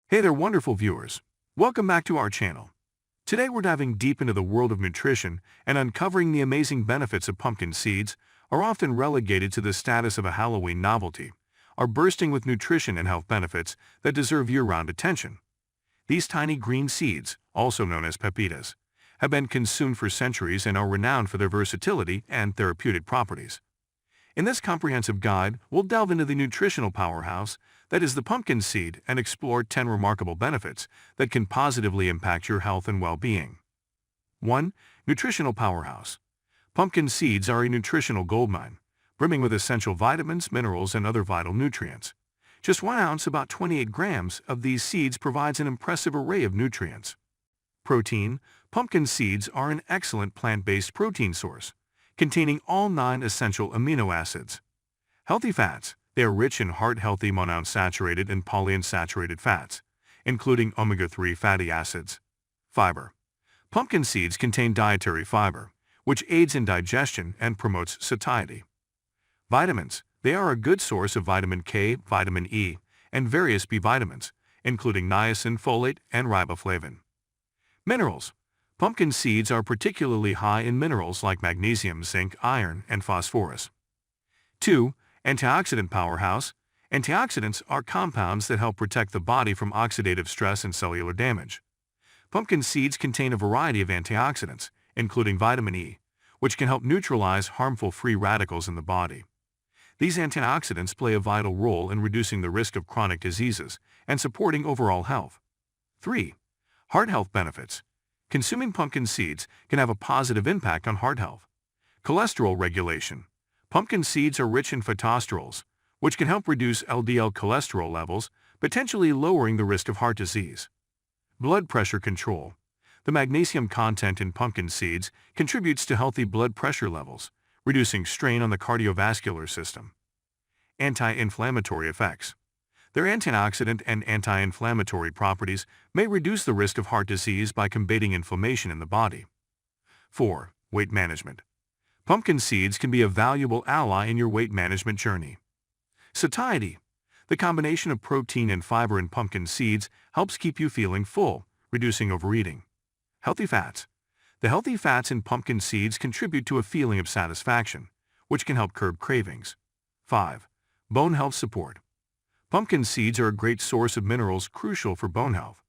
Hey there, wonderful viewers. Welcome back to our channel. Today we're diving deep into the world of nutrition and uncovering the amazing benefits of pumpkin seeds, are often relegated to the status of a Halloween novelty, are bursting with nutrition and health benefits that deserve year-round attention. These tiny green seeds, also known as pepitas, have been consumed for centuries and are renowned for their versatility and therapeutic properties. In this comprehensive guide, we'll delve into the nutritional powerhouse that is the pumpkin seed and explore 10 remarkable benefits that can positively impact your health and well-being. 1. Nutritional powerhouse. Pumpkin seeds are a nutritional goldmine, brimming with essential vitamins, minerals, and other vital nutrients. Just 1 ounce, about 28 grams, of these seeds provides an impressive array of nutrients. Protein. Pumpkin seeds are an excellent plant-based protein source, containing all 9 essential amino acids. Healthy fats. They are rich in heart-healthy monounsaturated and polyunsaturated fats, including omega-3 fatty acids. Fiber. Pumpkin seeds contain dietary fiber, which aids in digestion and promotes satiety. Vitamins. They are a good source of vitamin K, vitamin E, and various B vitamins, including niacin, folate, and riboflavin. Minerals. Pumpkin seeds are particularly high in minerals like magnesium, zinc, iron, and phosphorus. 2. Antioxidant powerhouse. Antioxidants are compounds that help protect the body from oxidative stress and cellular damage. Pumpkin seeds contain a variety of antioxidants, including vitamin E, which can help neutralize harmful free radicals in the body. These antioxidants play a vital role in reducing the risk of chronic diseases and supporting overall health. 3. Heart health benefits. Consuming pumpkin seeds can have a positive impact on heart health. Cholesterol regulation. Pumpkin seeds are rich in phytosterols, which can help reduce LDL cholesterol levels, potentially lowering the risk of heart disease. Blood pressure control. The magnesium content in pumpkin seeds contributes to healthy blood pressure levels, reducing strain on the cardiovascular system. Anti-inflammatory effects. Their antioxidant and anti-inflammatory properties may reduce the risk of heart disease by combating inflammation in the body. 4. Weight management. Pumpkin seeds can be a valuable ally in your weight management journey. Satiety. The combination of protein and fiber in pumpkin seeds helps keep you feeling full, reducing overeating. Healthy fats. The healthy fats in pumpkin seeds contribute to a feeling of satisfaction, which can help curb cravings. 5. Bone health support. Pumpkin seeds are a great source of minerals crucial for bone health.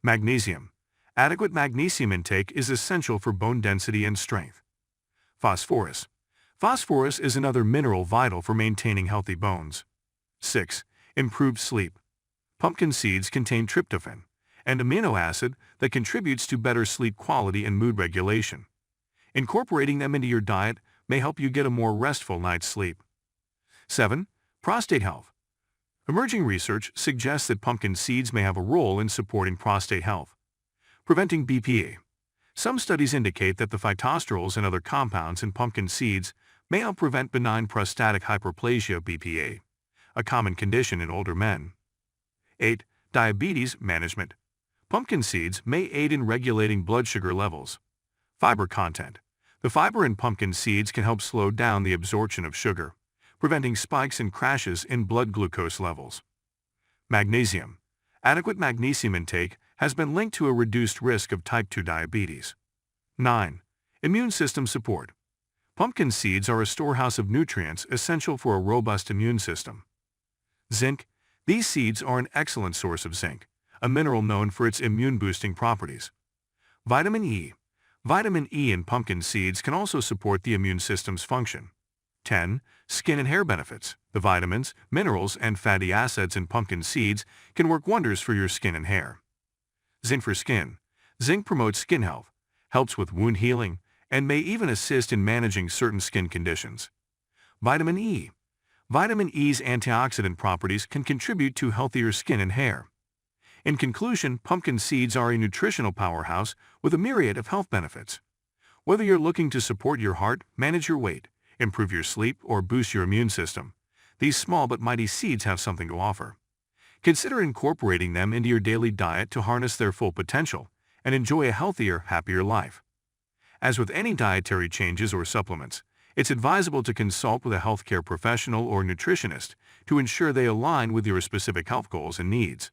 Magnesium. Adequate magnesium intake is essential for bone density and strength. Phosphorus. Phosphorus is another mineral vital for maintaining healthy bones. 6. Improved sleep. Pumpkin seeds contain tryptophan, an amino acid that contributes to better sleep quality and mood regulation. Incorporating them into your diet may help you get a more restful night's sleep. 7. Prostate health. Emerging research suggests that pumpkin seeds may have a role in supporting prostate health. Preventing BPA. Some studies indicate that the phytosterols and other compounds in pumpkin seeds may help prevent benign prostatic hyperplasia (BPA), a common condition in older men. 8. Diabetes management. Pumpkin seeds may aid in regulating blood sugar levels. Fiber content. The fiber in pumpkin seeds can help slow down the absorption of sugar, preventing spikes and crashes in blood glucose levels. Magnesium. Adequate magnesium intake has been linked to a reduced risk of type 2 diabetes. 9. Immune system support. Pumpkin seeds are a storehouse of nutrients essential for a robust immune system. Zinc. These seeds are an excellent source of zinc, a mineral known for its immune-boosting properties. Vitamin E. Vitamin E in pumpkin seeds can also support the immune system's function. 10. Skin and hair benefits. The vitamins, minerals, and fatty acids in pumpkin seeds can work wonders for your skin and hair. Zinc for skin. Zinc promotes skin health, helps with wound healing, and may even assist in managing certain skin conditions. Vitamin E. Vitamin E's antioxidant properties can contribute to healthier skin and hair. In conclusion, pumpkin seeds are a nutritional powerhouse with a myriad of health benefits. Whether you're looking to support your heart, manage your weight, improve your sleep, or boost your immune system, these small but mighty seeds have something to offer. Consider incorporating them into your daily diet to harness their full potential and enjoy a healthier, happier life. As with any dietary changes or supplements, it's advisable to consult with a healthcare professional or nutritionist to ensure they align with your specific health goals and needs.